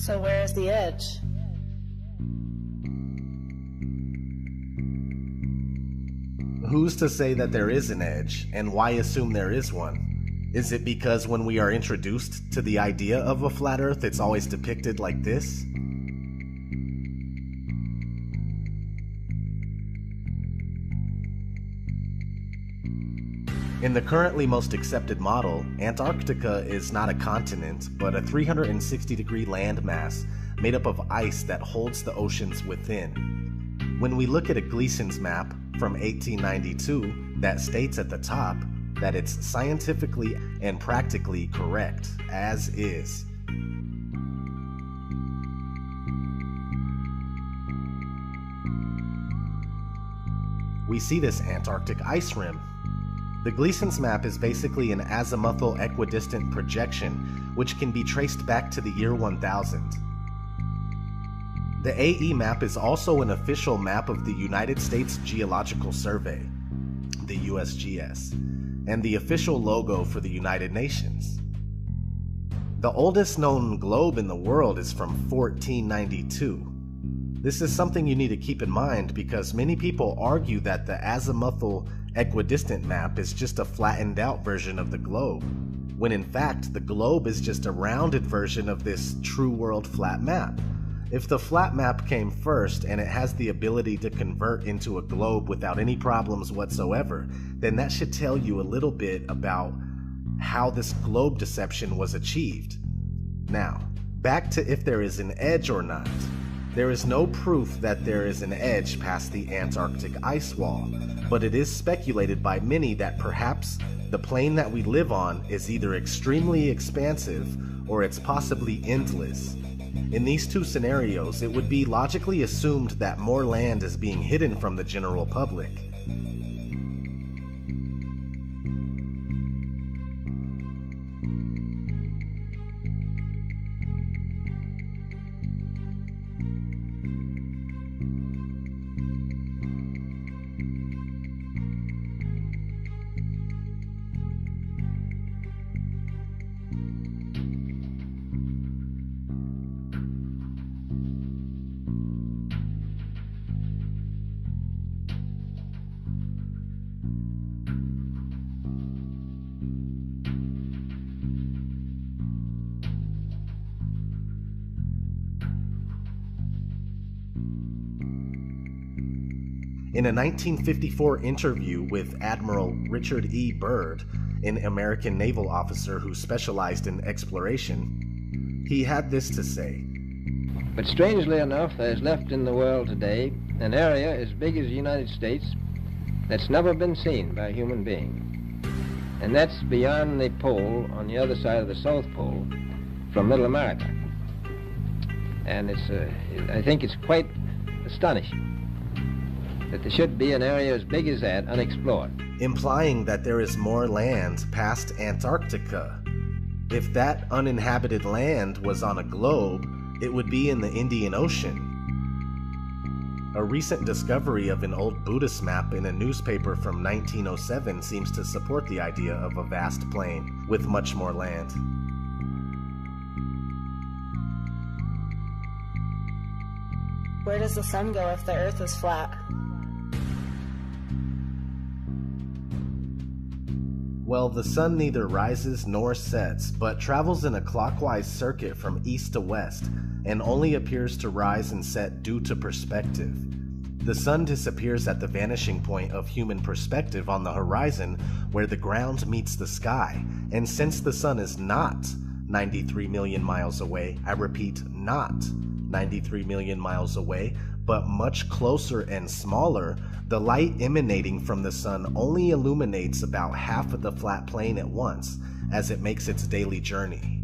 So where is the edge? Who's to say that there is an edge, and why assume there is one? Is it because when we are introduced to the idea of a flat Earth, it's always depicted like this? In the currently most accepted model, Antarctica is not a continent, but a 360-degree landmass made up of ice that holds the oceans within. When we look at a Gleason's map from 1892 that states at the top that it's scientifically and practically correct, as is. We see this Antarctic ice rim. The Gleason's map is basically an azimuthal equidistant projection, which can be traced back to the year 1000. The AE map is also an official map of the United States Geological Survey, the USGS, and the official logo for the United Nations. The oldest known globe in the world is from 1492. This is something you need to keep in mind because many people argue that the azimuthal equidistant map is just a flattened out version of the globe, when in fact the globe is just a rounded version of this true world flat map. If the flat map came first and it has the ability to convert into a globe without any problems whatsoever, then that should tell you a little bit about how this globe deception was achieved. Now, back to if there is an edge or not. There is no proof that there is an edge past the Antarctic ice wall, but it is speculated by many that perhaps the plane that we live on is either extremely expansive or it's possibly endless. In these two scenarios, it would be logically assumed that more land is being hidden from the general public. In a 1954 interview with Admiral Richard E. Byrd, an American naval officer who specialized in exploration, he had this to say. But strangely enough, there's left in the world today an area as big as the United States that's never been seen by a human being. And that's beyond the pole on the other side of the South Pole from Middle America. And I think it's quite astonishing that there should be an area as big as that unexplored. Implying that there is more land past Antarctica. If that uninhabited land was on a globe, it would be in the Indian Ocean. A recent discovery of an old Buddhist map in a newspaper from 1907 seems to support the idea of a vast plain with much more land. Where does the sun go if the Earth is flat? Well, the sun neither rises nor sets, but travels in a clockwise circuit from east to west, and only appears to rise and set due to perspective. The sun disappears at the vanishing point of human perspective on the horizon where the ground meets the sky, and since the sun is not 93 million miles away, I repeat, not 93 million miles away, but much closer and smaller, the light emanating from the sun only illuminates about half of the flat plane at once as it makes its daily journey.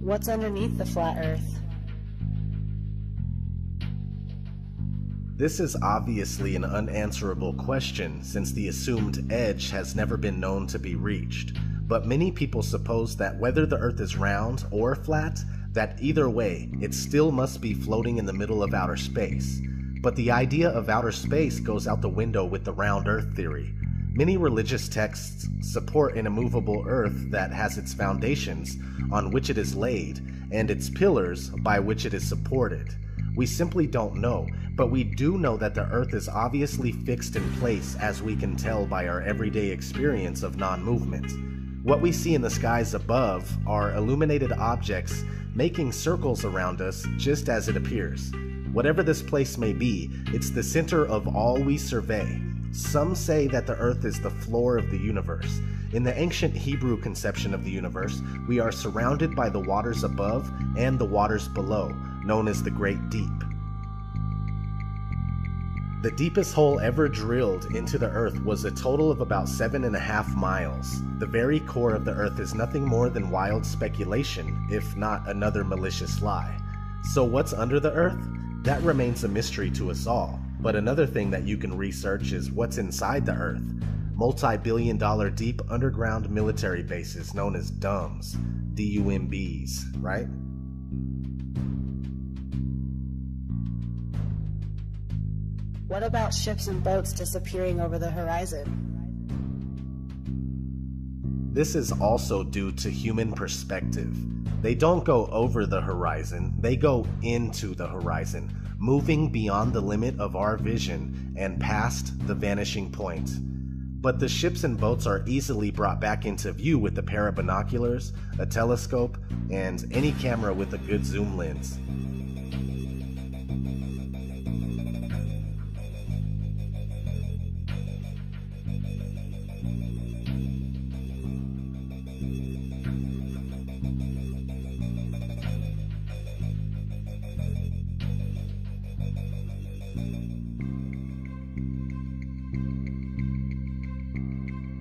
What's underneath the flat Earth? This is obviously an unanswerable question since the assumed edge has never been known to be reached, but many people suppose that whether the Earth is round or flat, that either way, it still must be floating in the middle of outer space. But the idea of outer space goes out the window with the round Earth theory. Many religious texts support an immovable Earth that has its foundations on which it is laid and its pillars by which it is supported. We simply don't know, but we do know that the Earth is obviously fixed in place, as we can tell by our everyday experience of non-movement. What we see in the skies above are illuminated objects making circles around us just as it appears. Whatever this place may be, it's the center of all we survey. Some say that the Earth is the floor of the universe. In the ancient Hebrew conception of the universe, we are surrounded by the waters above and the waters below, known as the Great Deep. The deepest hole ever drilled into the Earth was a total of about 7.5 miles. The very core of the Earth is nothing more than wild speculation, if not another malicious lie. So what's under the Earth? That remains a mystery to us all. But another thing that you can research is what's inside the Earth. Multi-billion-dollar deep underground military bases known as DUMBs, D-U-M-Bs, right? What about ships and boats disappearing over the horizon? This is also due to human perspective. They don't go over the horizon, they go into the horizon, moving beyond the limit of our vision and past the vanishing point. But the ships and boats are easily brought back into view with a pair of binoculars, a telescope, and any camera with a good zoom lens.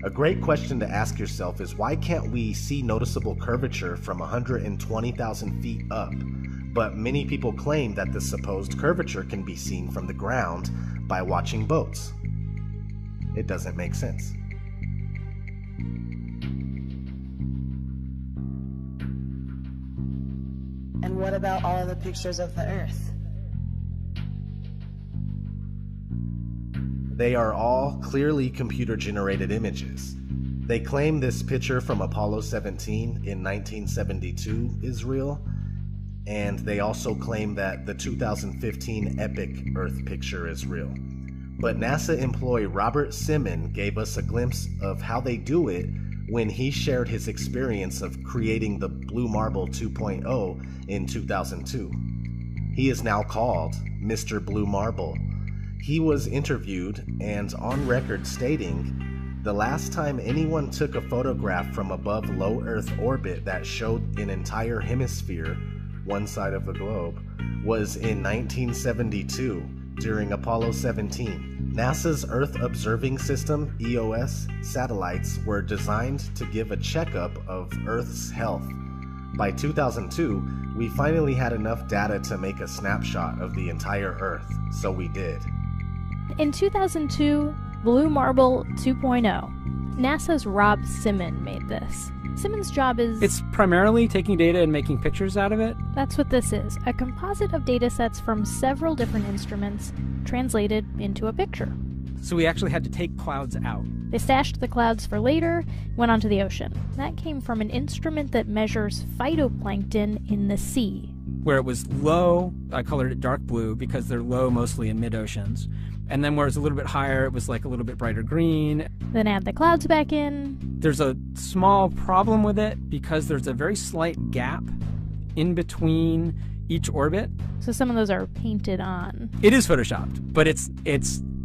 A great question to ask yourself is why can't we see noticeable curvature from 120,000 feet up? But many people claim that the supposed curvature can be seen from the ground by watching boats. It doesn't make sense. And what about all of the pictures of the Earth? They are all clearly computer-generated images. They claim this picture from Apollo 17 in 1972 is real, and they also claim that the 2015 Epic Earth picture is real. But NASA employee Robert Simon gave us a glimpse of how they do it when he shared his experience of creating the Blue Marble 2.0 in 2002. He is now called Mr. Blue Marble. He was interviewed and on record stating, "The last time anyone took a photograph from above low Earth orbit that showed an entire hemisphere, one side of the globe, was in 1972 during Apollo 17. NASA's Earth Observing System, EOS, satellites were designed to give a checkup of Earth's health. By 2002, we finally had enough data to make a snapshot of the entire Earth, so we did." In 2002, Blue Marble 2.0. NASA's Rob Simon made this. Simon's job is... It's primarily taking data and making pictures out of it. That's what this is, a composite of data sets from several different instruments translated into a picture. So we actually had to take clouds out. They stashed the clouds for later, went onto the ocean. That came from an instrument that measures phytoplankton in the sea. Where it was low, I colored it dark blue because they're low mostly in mid-oceans. And then where it's a little bit higher, it was like a little bit brighter green. Then add the clouds back in. There's a small problem with it because there's a very slight gap in between each orbit. So some of those are painted on. It is photoshopped, but it's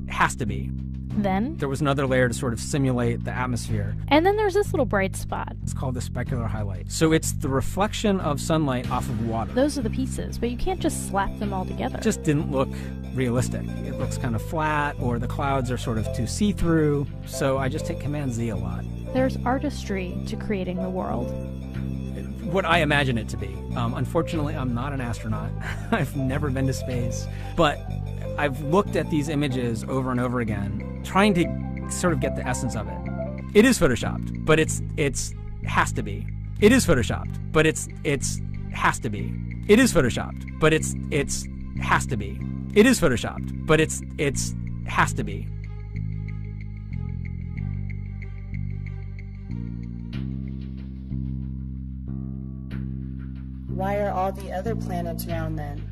has to be. Then there was another layer to sort of simulate the atmosphere. And then there's this little bright spot. It's called the specular highlight. So it's the reflection of sunlight off of water. Those are the pieces, but you can't just slap them all together. It just didn't look realistic. It looks kind of flat, or the clouds are sort of too see-through. So I just hit Command Z a lot. There's artistry to creating the world. what I imagine it to be. Unfortunately, I'm not an astronaut. I've never been to space, but I've looked at these images over and over again, trying to sort of get the essence of it. It is photoshopped, but it's has to be. It is photoshopped, but it's has to be. It is photoshopped, but it's has to be. It is photoshopped, but it's has to be. Why are all the other planets round then?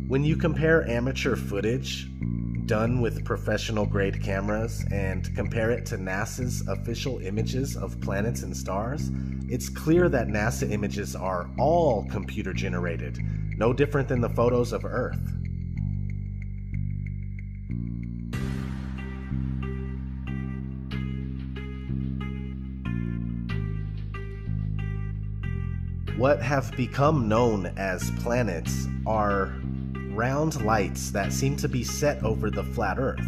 When you compare amateur footage done with professional grade cameras and compare it to NASA's official images of planets and stars, it's clear that NASA images are all computer generated, no different than the photos of Earth. What have become known as planets are round lights that seem to be set over the flat Earth.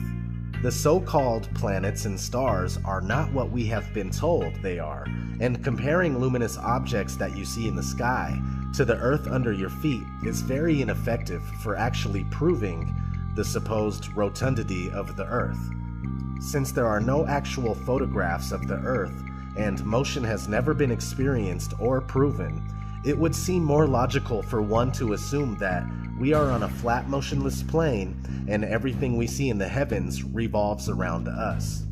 The so-called planets and stars are not what we have been told they are, and comparing luminous objects that you see in the sky to the Earth under your feet is very ineffective for actually proving the supposed rotundity of the Earth. Since there are no actual photographs of the Earth and motion has never been experienced or proven, it would seem more logical for one to assume that we are on a flat, motionless plane, and everything we see in the heavens revolves around us.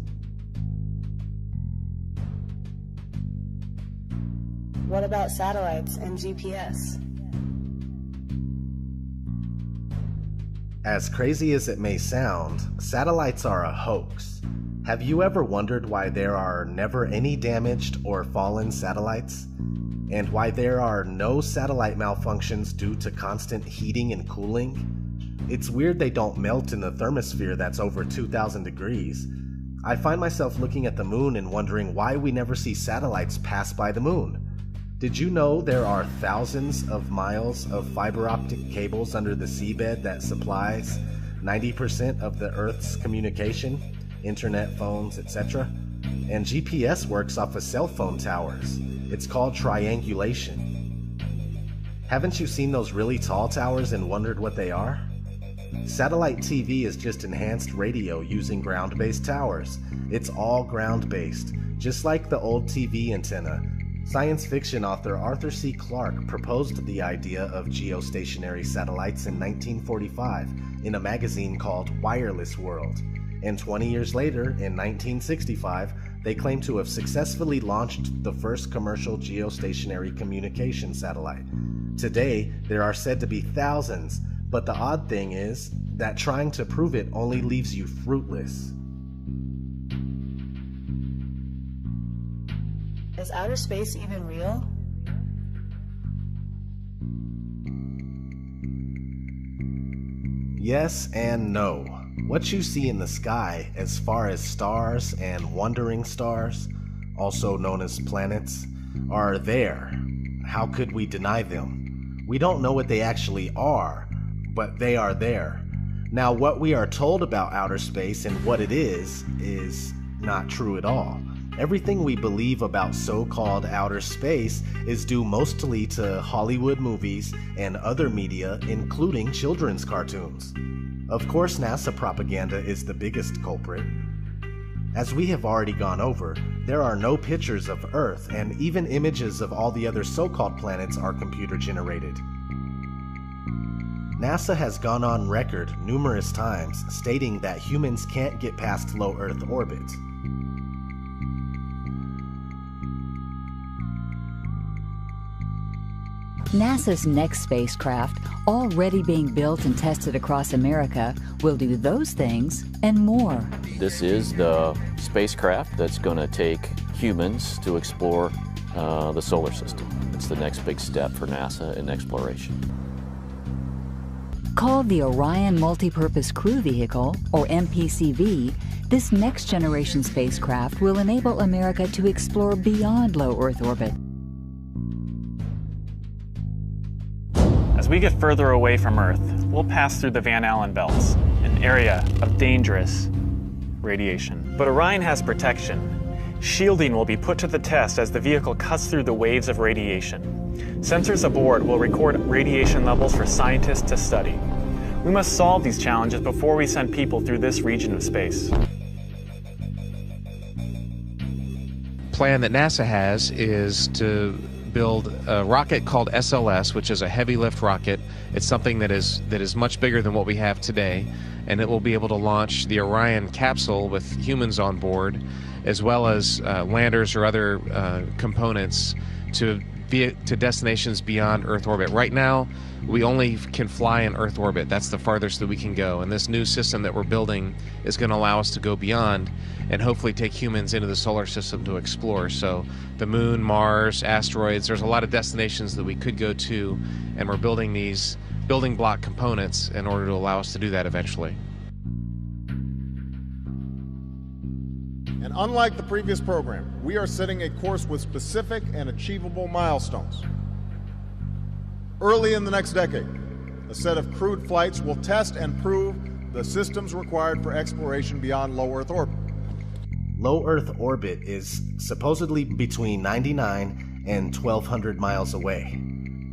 What about satellites and GPS? As crazy as it may sound, satellites are a hoax. Have you ever wondered why there are never any damaged or fallen satellites? And why there are no satellite malfunctions due to constant heating and cooling? It's weird they don't melt in the thermosphere that's over 2,000 degrees. I find myself looking at the moon and wondering why we never see satellites pass by the moon. Did you know there are thousands of miles of fiber optic cables under the seabed that supplies 90% of the Earth's communication, internet, phones, etc.? And GPS works off of cell phone towers. It's called triangulation. Haven't you seen those really tall towers and wondered what they are? Satellite TV is just enhanced radio using ground-based towers. It's all ground-based, just like the old TV antenna. Science fiction author Arthur C. Clarke proposed the idea of geostationary satellites in 1945 in a magazine called Wireless World. And 20 years later, in 1965, they claim to have successfully launched the first commercial geostationary communication satellite. Today, there are said to be thousands, but the odd thing is that trying to prove it only leaves you fruitless. Is outer space even real? Yes and no. What you see in the sky, as far as stars and wandering stars, also known as planets, are there. How could we deny them? We don't know what they actually are, but they are there. Now, what we are told about outer space and what it is not true at all. Everything we believe about so-called outer space is due mostly to Hollywood movies and other media, including children's cartoons. Of course, NASA propaganda is the biggest culprit. As we have already gone over, there are no pictures of Earth, and even images of all the other so-called planets are computer-generated. NASA has gone on record numerous times stating that humans can't get past low Earth orbit. NASA's next spacecraft, already being built and tested across America, will do those things and more. This is the spacecraft that's going to take humans to explore the solar system. It's the next big step for NASA in exploration. Called the Orion Multipurpose Crew Vehicle, or MPCV, this next-generation spacecraft will enable America to explore beyond low Earth orbit. As we get further away from Earth, we'll pass through the Van Allen belts, an area of dangerous radiation. But Orion has protection. Shielding will be put to the test as the vehicle cuts through the waves of radiation. Sensors aboard will record radiation levels for scientists to study. We must solve these challenges before we send people through this region of space. Plan that NASA has is to build a rocket called SLS, which is a heavy lift rocket. It's something that is much bigger than what we have today, and it will be able to launch the Orion capsule with humans on board, as well as landers or other components to destinations beyond Earth orbit. Right now, we only can fly in Earth orbit. That's the farthest that we can go. And this new system that we're building is going to allow us to go beyond and hopefully take humans into the solar system to explore. So the moon, Mars, asteroids, there's a lot of destinations that we could go to, and we're building these building block components in order to allow us to do that eventually. And unlike the previous program, we are setting a course with specific and achievable milestones. Early in the next decade, a set of crewed flights will test and prove the systems required for exploration beyond low Earth orbit. Low Earth orbit is supposedly between 99 and 1,200 miles away.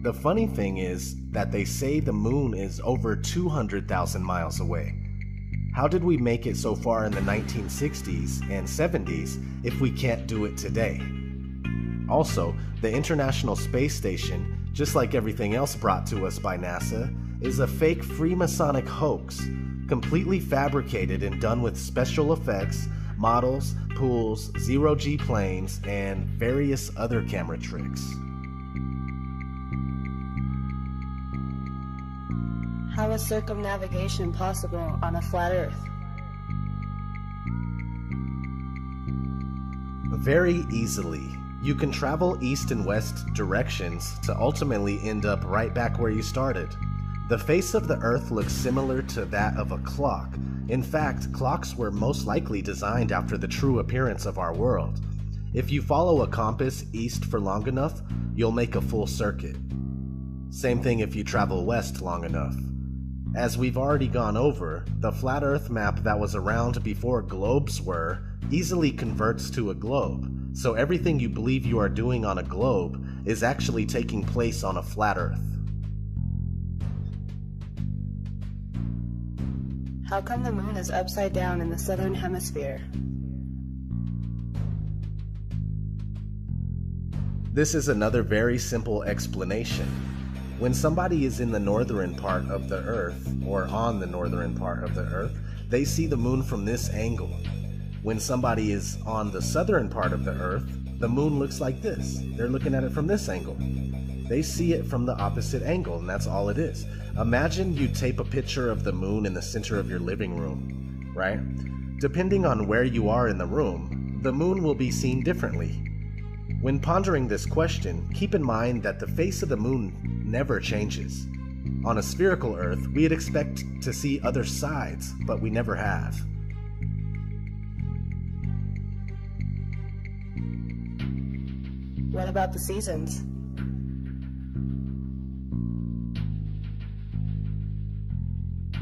The funny thing is that they say the moon is over 200,000 miles away. How did we make it so far in the 1960s and 70s if we can't do it today? Also, the International Space Station, just like everything else brought to us by NASA, is a fake Freemasonic hoax, completely fabricated and done with special effects, models, pools, zero-G planes, and various other camera tricks. How is circumnavigation possible on a flat Earth? Very easily. You can travel east and west directions to ultimately end up right back where you started. The face of the Earth looks similar to that of a clock. In fact, clocks were most likely designed after the true appearance of our world. If you follow a compass east for long enough, you'll make a full circuit. Same thing if you travel west long enough. As we've already gone over, the flat Earth map that was around before globes were easily converts to a globe, so everything you believe you are doing on a globe is actually taking place on a flat Earth. How come the moon is upside down in the southern hemisphere? This is another very simple explanation. When somebody is in the northern part of the Earth, or on the northern part of the Earth, they see the moon from this angle. When somebody is on the southern part of the Earth, the moon looks like this. They're looking at it from this angle. They see it from the opposite angle, and that's all it is. Imagine you tape a picture of the moon in the center of your living room, right? Depending on where you are in the room, the moon will be seen differently. When pondering this question, keep in mind that the face of the moon never changes. On a spherical Earth, we'd expect to see other sides, but we never have. What about the seasons?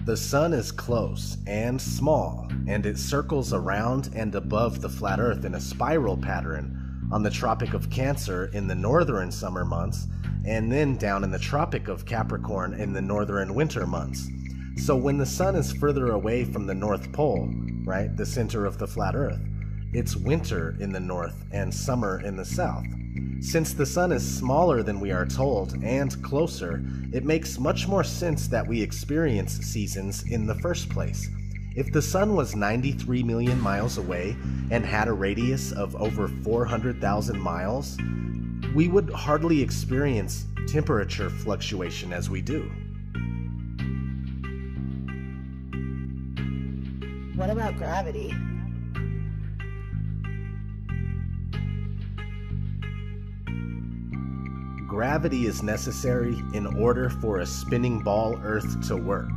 The sun is close and small, and it circles around and above the flat Earth in a spiral pattern on the Tropic of Cancer in the northern summer months, and then down in the Tropic of Capricorn in the northern winter months. So when the sun is further away from the North Pole, right, the center of the flat Earth, it's winter in the north and summer in the south. Since the sun is smaller than we are told and closer, it makes much more sense that we experience seasons in the first place. If the sun was 93 million miles away and had a radius of over 400,000 miles, we would hardly experience temperature fluctuation as we do. What about gravity? gravity is necessary in order for a spinning ball Earth to work.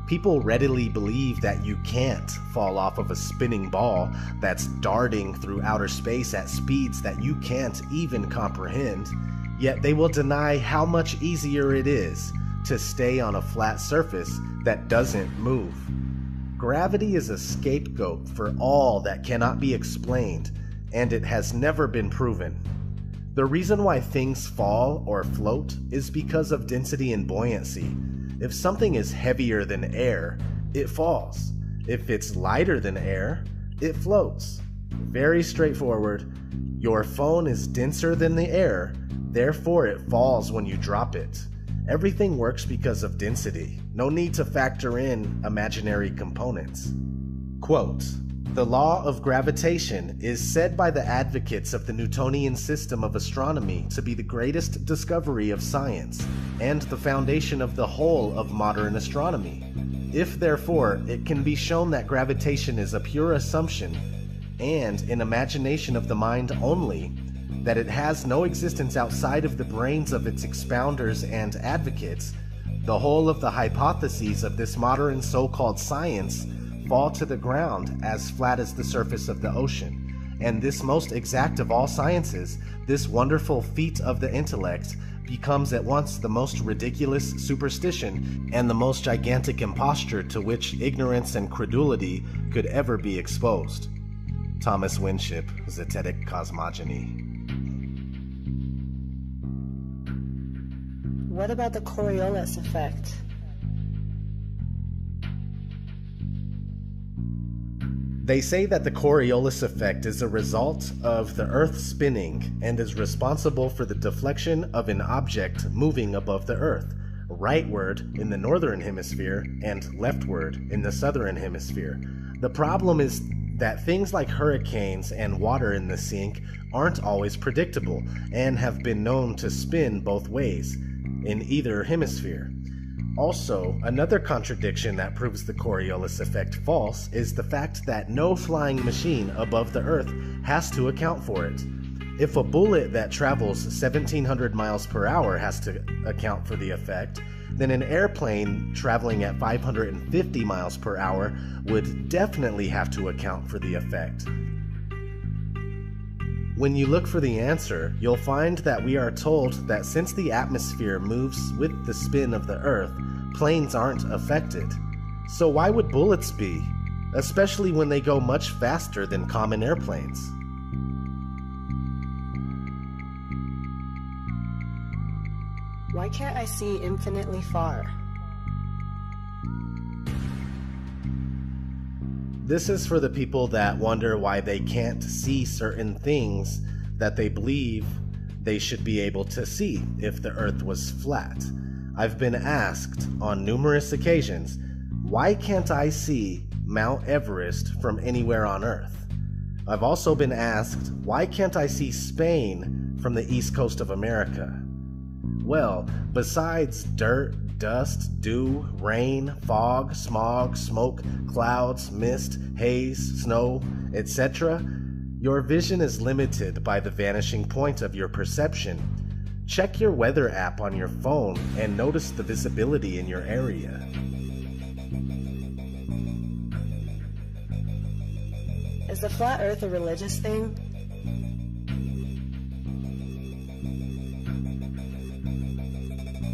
People readily believe that you can't fall off of a spinning ball that's darting through outer space at speeds that you can't even comprehend, yet they will deny how much easier it is to stay on a flat surface that doesn't move. Gravity is a scapegoat for all that cannot be explained, and it has never been proven. The reason why things fall or float is because of density and buoyancy. If something is heavier than air, it falls. If it's lighter than air, it floats. Very straightforward. Your phone is denser than the air, therefore it falls when you drop it. Everything works because of density. No need to factor in imaginary components. Quote, "The law of gravitation is said by the advocates of the Newtonian system of astronomy to be the greatest discovery of science and the foundation of the whole of modern astronomy. If, therefore, it can be shown that gravitation is a pure assumption and an imagination of the mind only, that it has no existence outside of the brains of its expounders and advocates, the whole of the hypotheses of this modern so-called science fall to the ground as flat as the surface of the ocean, and this most exact of all sciences, this wonderful feat of the intellect, becomes at once the most ridiculous superstition and the most gigantic imposture to which ignorance and credulity could ever be exposed." Thomas Winship, Zetetic Cosmogony. What about the Coriolis effect? They say that the Coriolis effect is a result of the Earth spinning and is responsible for the deflection of an object moving above the Earth, rightward in the northern hemisphere and leftward in the southern hemisphere. The problem is that things like hurricanes and water in the sink aren't always predictable and have been known to spin both ways in either hemisphere. Also, another contradiction that proves the Coriolis effect false is the fact that no flying machine above the Earth has to account for it. If a bullet that travels 1,700 miles per hour has to account for the effect, then an airplane traveling at 550 miles per hour would definitely have to account for the effect. When you look for the answer, you'll find that we are told that since the atmosphere moves with the spin of the Earth, planes aren't affected. So why would bullets be? Especially when they go much faster than common airplanes. Why can't I see infinitely far? This is for the people that wonder why they can't see certain things that they believe they should be able to see if the Earth was flat. I've been asked on numerous occasions, why can't I see Mount Everest from anywhere on Earth? I've also been asked, why can't I see Spain from the east coast of America? Well, besides dirt, dust, dew, rain, fog, smog, smoke, clouds, mist, haze, snow, etc., your vision is limited by the vanishing point of your perception. Check your weather app on your phone and notice the visibility in your area. Is the flat Earth a religious thing?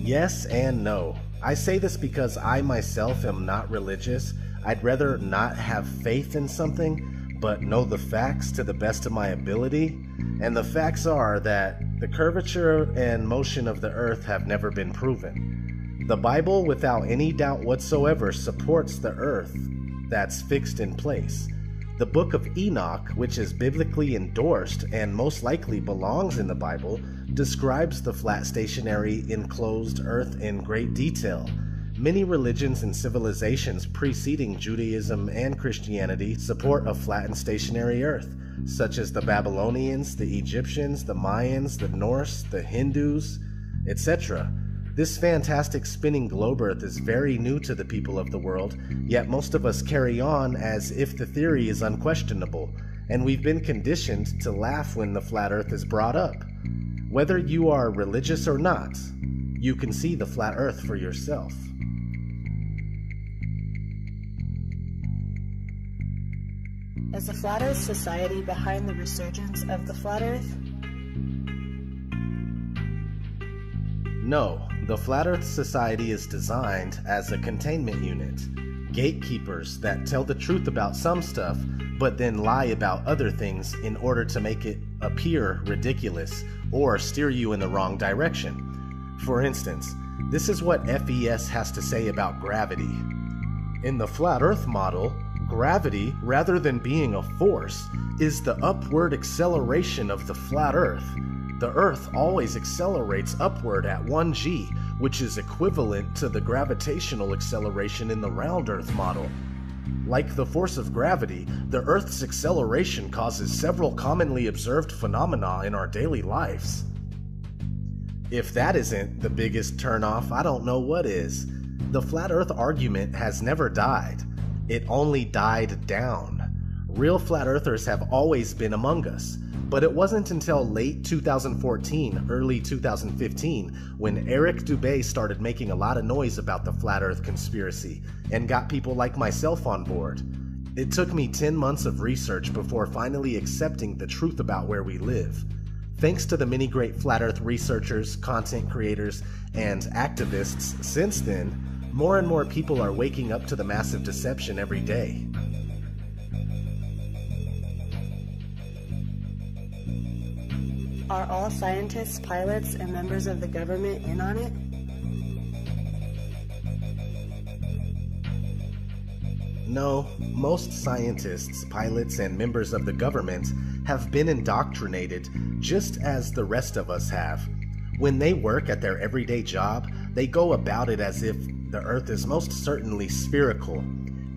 Yes and no. I say this because I myself am not religious. I'd rather not have faith in something, but know the facts to the best of my ability. And the facts are that the curvature and motion of the Earth have never been proven. The Bible, without any doubt whatsoever, supports the Earth that's fixed in place. The Book of Enoch, which is biblically endorsed and most likely belongs in the Bible, describes the flat stationary enclosed Earth in great detail. Many religions and civilizations preceding Judaism and Christianity support a flat and stationary Earth, such as the Babylonians, the Egyptians, the Mayans, the Norse, the Hindus, etc. This fantastic spinning globe Earth is very new to the people of the world, yet most of us carry on as if the theory is unquestionable, and we've been conditioned to laugh when the flat Earth is brought up. Whether you are religious or not, you can see the flat Earth for yourself. Is the Flat Earth Society behind the resurgence of the Flat Earth? No, the Flat Earth Society is designed as a containment unit. Gatekeepers that tell the truth about some stuff, but then lie about other things in order to make it appear ridiculous or steer you in the wrong direction. For instance, this is what FES has to say about gravity. In the Flat Earth model, gravity, rather than being a force, is the upward acceleration of the flat Earth. The Earth always accelerates upward at 1g, which is equivalent to the gravitational acceleration in the round Earth model. Like the force of gravity, the Earth's acceleration causes several commonly observed phenomena in our daily lives. If that isn't the biggest turnoff, I don't know what is. The Flat Earth argument has never died. It only died down. Real Flat Earthers have always been among us. But it wasn't until late 2014, early 2015, when Eric Dubay started making a lot of noise about the Flat Earth conspiracy and got people like myself on board. It took me 10 months of research before finally accepting the truth about where we live. Thanks to the many great Flat Earth researchers, content creators, and activists since then, more and more people are waking up to the massive deception every day. Are all scientists, pilots, and members of the government in on it? No, most scientists, pilots, and members of the government have been indoctrinated just as the rest of us have. When they work at their everyday job, they go about it as if the Earth is most certainly spherical.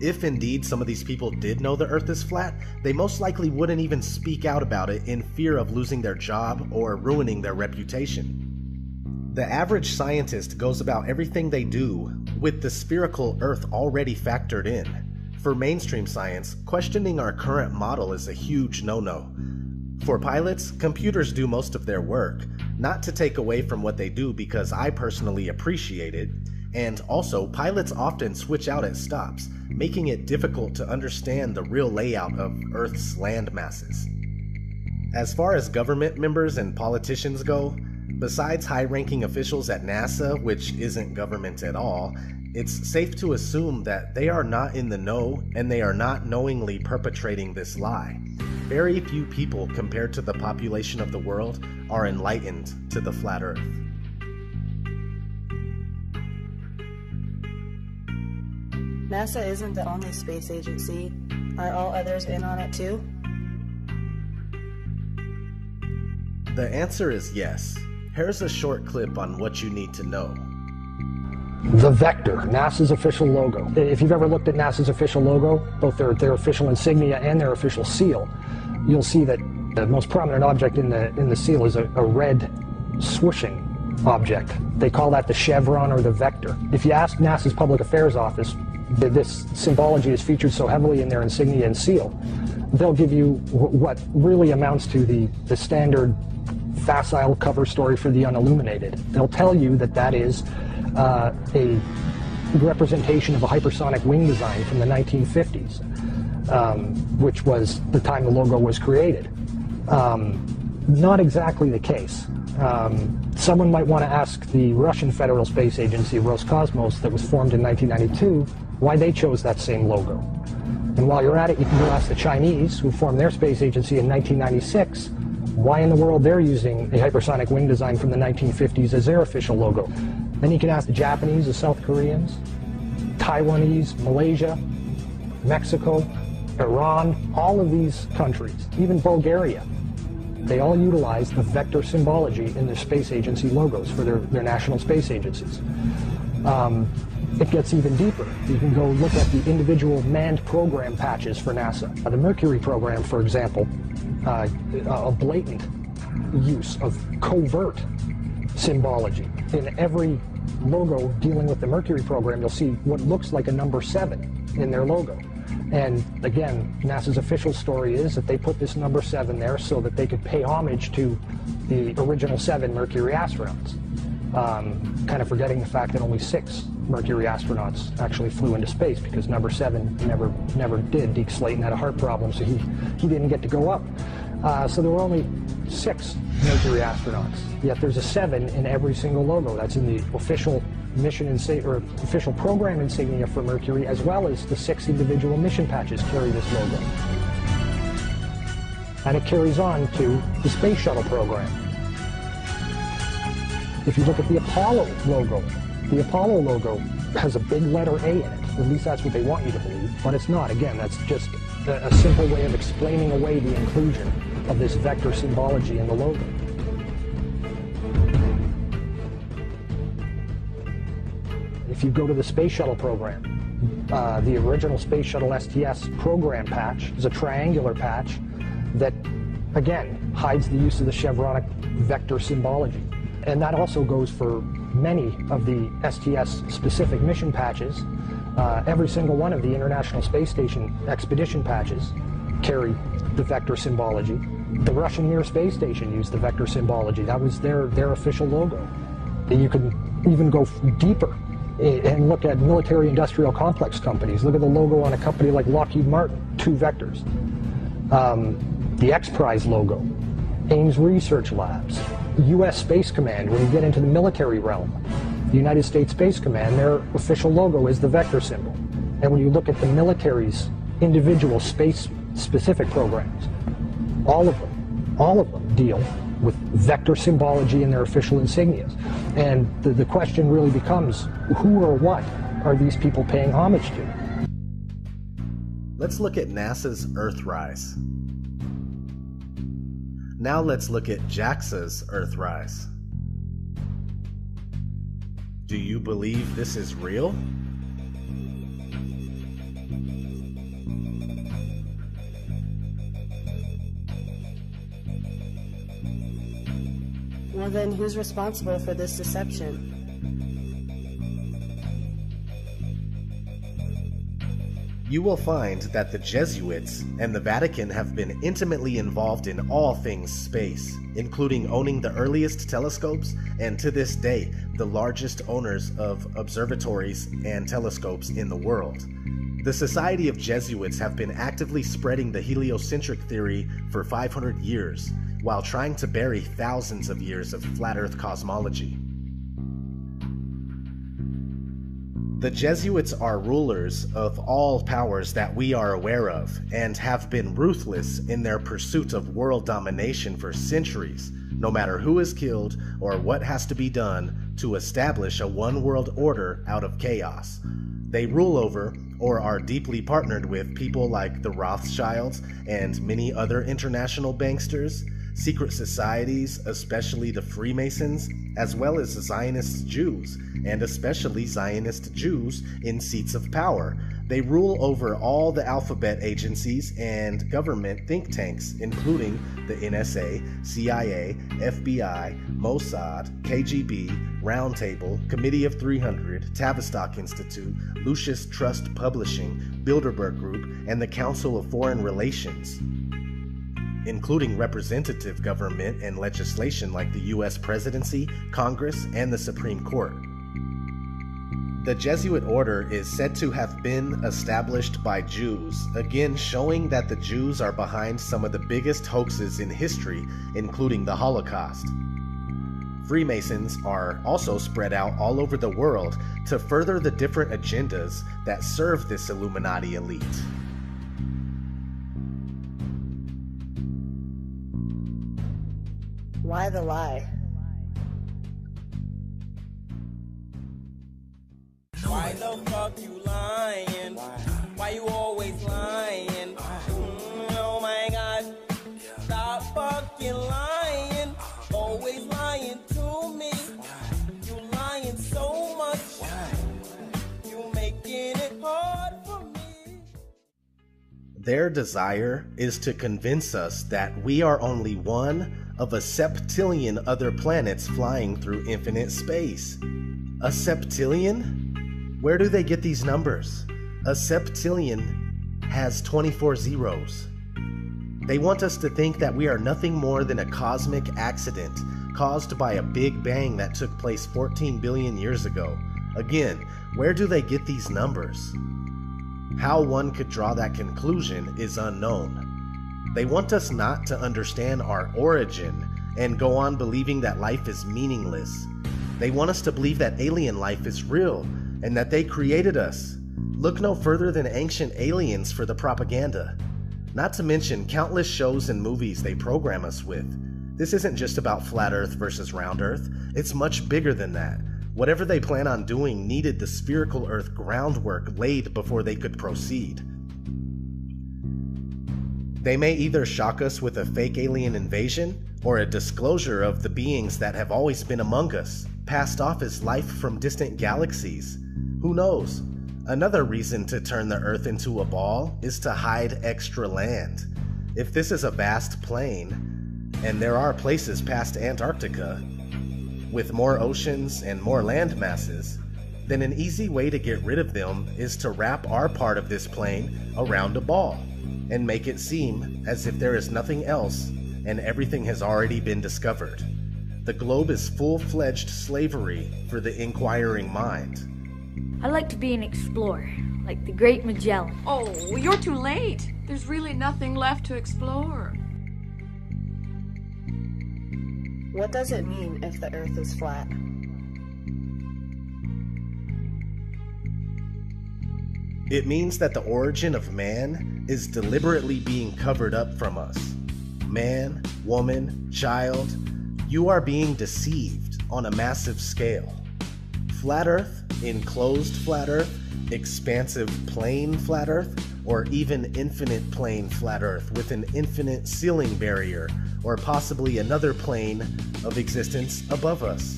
If indeed some of these people did know the Earth is flat, they most likely wouldn't even speak out about it in fear of losing their job or ruining their reputation. The average scientist goes about everything they do with the spherical Earth already factored in. For mainstream science, questioning our current model is a huge no-no. For pilots, computers do most of their work, not to take away from what they do because I personally appreciate it, and also pilots often switch out at stops, making it difficult to understand the real layout of Earth's land masses. As far as government members and politicians go, besides high-ranking officials at NASA, which isn't government at all, it's safe to assume that they are not in the know and they are not knowingly perpetrating this lie. Very few people compared to the population of the world are enlightened to the flat Earth. NASA isn't the only space agency. Are all others in on it too? The answer is yes. Here's a short clip on what you need to know. The Vector, NASA's official logo. If you've ever looked at NASA's official logo, both their official insignia and their official seal, you'll see that the most prominent object in the seal is a red swooshing object. They call that the chevron or the vector. If you ask NASA's Public Affairs Office, this symbology is featured so heavily in their insignia and seal, they'll give you what really amounts to the standard facile cover story for the unilluminated. They'll tell you that that is a representation of a hypersonic wing design from the 1950s, which was the time the logo was created. Not exactly the case. Someone might want to ask the Russian Federal Space Agency, Roscosmos, that was formed in 1992, why they chose that same logo. And while you're at it, you can go ask the Chinese, who formed their space agency in 1996, why in the world they're using a hypersonic wing design from the 1950s as their official logo. Then you can ask the Japanese, the South Koreans, Taiwanese, Malaysia, Mexico, Iran, all of these countries, even Bulgaria. They all utilize the vector symbology in their space agency logos for their national space agencies. It gets even deeper. You can go look at the individual manned program patches for NASA. The Mercury program, for example, a blatant use of covert symbology. In every logo dealing with the Mercury program, you'll see what looks like a number 7 in their logo. And again, NASA's official story is that they put this number 7 there so that they could pay homage to the original 7 Mercury astronauts, kind of forgetting the fact that only 6 Mercury astronauts actually flew into space, because number 7 never did. Deke Slayton had a heart problem, so he didn't get to go up. So there were only 6 Mercury astronauts, yet there's a 7 in every single logo. That's in the official mission or official program insignia for Mercury, as well as the 6 individual mission patches carry this logo. And it carries on to the Space Shuttle program. If you look at the Apollo logo has a big letter A in it. At least that's what they want you to believe, but it's not. Again, that's just a simple way of explaining away the inclusion of this vector symbology in the logo. If you go to the Space Shuttle program, the original Space Shuttle STS program patch is a triangular patch that, again, hides the use of the chevronic vector symbology. And that also goes for many of the STS-specific mission patches. Every single one of the International Space Station expedition patches carry the vector symbology. The Russian Mir space station used the vector symbology. That was their official logo. You can even go deeper and look at military-industrial complex companies. Look at the logo on a company like Lockheed Martin, 2 vectors. The X Prize logo, Ames Research Labs, U.S. Space Command. When you get into the military realm, the United States Space Command, their official logo is the vector symbol. And when you look at the military's individual space-specific programs, all of them deal with vector symbology in their official insignias. And the question really becomes, who or what are these people paying homage to? Let's look at NASA's Earthrise. Now let's look at JAXA's Earthrise. Do you believe this is real? Well then, who's responsible for this deception? You will find that the Jesuits and the Vatican have been intimately involved in all things space, including owning the earliest telescopes and, to this day, the largest owners of observatories and telescopes in the world. The Society of Jesuits have been actively spreading the heliocentric theory for 500 years, while trying to bury thousands of years of flat Earth cosmology. The Jesuits are rulers of all powers that we are aware of, and have been ruthless in their pursuit of world domination for centuries, no matter who is killed or what has to be done to establish a one-world order out of chaos. They rule over, or are deeply partnered with, people like the Rothschilds and many other international banksters, secret societies, especially the Freemasons, as well as Zionist Jews, and especially Zionist Jews in seats of power. They rule over all the alphabet agencies and government think tanks, including the NSA, CIA, FBI, Mossad, KGB, Roundtable, Committee of 300, Tavistock Institute, Lucius Trust Publishing, Bilderberg Group, and the Council of Foreign Relations, including representative government and legislation like the US Presidency, Congress, and the Supreme Court. The Jesuit order is said to have been established by Jews, again showing that the Jews are behind some of the biggest hoaxes in history, including the Holocaust. Freemasons are also spread out all over the world to further the different agendas that serve this Illuminati elite. Why the lie? Why the fuck you lying? Why you always lying? Oh my god. Stop fucking lying. Always lying to me. You lying so much. You making it hard for me. Their desire is to convince us that we are only one of a septillion other planets flying through infinite space. A septillion? Where do they get these numbers? A septillion has 24 zeros. They want us to think that we are nothing more than a cosmic accident caused by a big bang that took place 14 billion years ago. Again, where do they get these numbers? How one could draw that conclusion is unknown. They want us not to understand our origin and go on believing that life is meaningless. They want us to believe that alien life is real and that they created us. Look no further than ancient aliens for the propaganda. Not to mention countless shows and movies they program us with. This isn't just about flat Earth versus round Earth. It's much bigger than that. Whatever they plan on doing needed the spherical Earth groundwork laid before they could proceed. They may either shock us with a fake alien invasion or a disclosure of the beings that have always been among us, passed off as life from distant galaxies. Who knows? Another reason to turn the Earth into a ball is to hide extra land. If this is a vast plain, and there are places past Antarctica, with more oceans and more land masses, then an easy way to get rid of them is to wrap our part of this plain around a ball and make it seem as if there is nothing else and everything has already been discovered. The globe is full-fledged slavery for the inquiring mind. I'd like to be an explorer, like the great Magellan. Oh, you're too late. There's really nothing left to explore. What does it mean if the Earth is flat? It means that the origin of man is deliberately being covered up from us. Man, woman, child, you are being deceived on a massive scale. Flat Earth, enclosed flat Earth, expansive plane flat Earth, or even infinite plane flat Earth with an infinite ceiling barrier, or possibly another plane of existence above us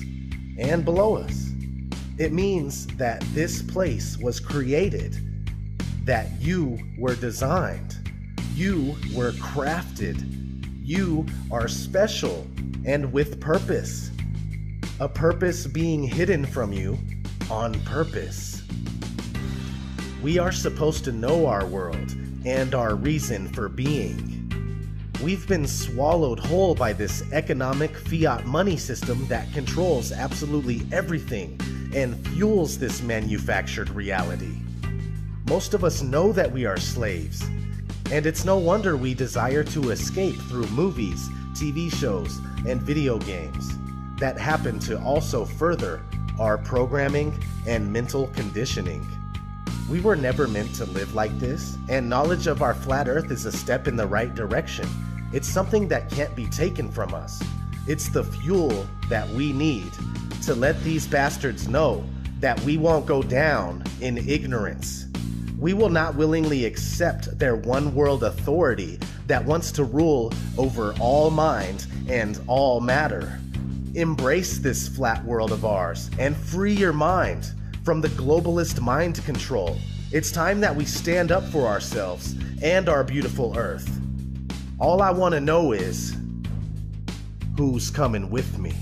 and below us. It means that this place was created, that you were designed, you were crafted, you are special and with purpose. A purpose being hidden from you on purpose. We are supposed to know our world and our reason for being. We've been swallowed whole by this economic fiat money system that controls absolutely everything and fuels this manufactured reality. Most of us know that we are slaves, and it's no wonder we desire to escape through movies, TV shows, and video games that happen to also further our programming and mental conditioning. We were never meant to live like this, and knowledge of our flat Earth is a step in the right direction. It's something that can't be taken from us. It's the fuel that we need to let these bastards know that we won't go down in ignorance. We will not willingly accept their one world authority that wants to rule over all mind and all matter. Embrace this flat world of ours and free your mind from the globalist mind control. It's time that we stand up for ourselves and our beautiful Earth. All I want to know is, who's coming with me?